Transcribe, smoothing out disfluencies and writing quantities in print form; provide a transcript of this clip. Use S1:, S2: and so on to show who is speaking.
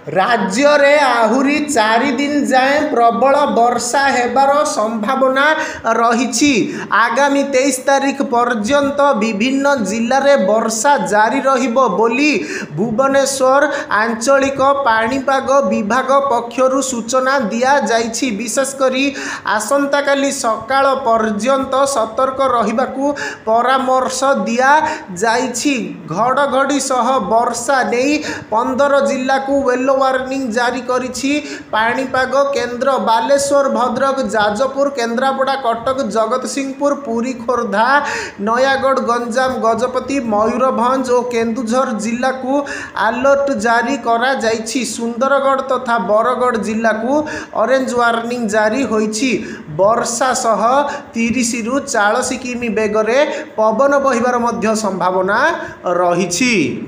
S1: राज्य रे आहुरी 4 दिन जाए प्रबल वर्षा हेबार संभावना रही। आगामी 23 तारीख पर्यंत विभिन्न जिले में वर्षा जारी रहिबो बोली भुवनेश्वर आंचलिक पाणीपाग विभाग पक्षरु सूचना दिया जाइछि। विशेषकर आसंता काली सकाळ पर्यंत सतर्क रहिबाकू परामर्श दिया जाइछि। घड़घड़ी सह वर्षा नहीं 15 जिला को येलो वार्निंग जारी करिछि पाणीपाग केन्द्र। बालेश्वर, भद्रक, जाजपुर, केन्द्रापड़ा, कटक, जगतसिंहपुर, पुरी, खोर्धा, नयागढ़, गंजाम, गजपति, मयूरभंज और केन्दुझर जिला को अलर्ट जारी करा जाइछि। सुंदरगढ़ तथा बरगढ़ जिला को ऑरेंज वार्निंग जारी होइछि। वर्षा सह 30 रु 40 किमी बेगरे पवन बहिबार मध्य संभावना रहिछि।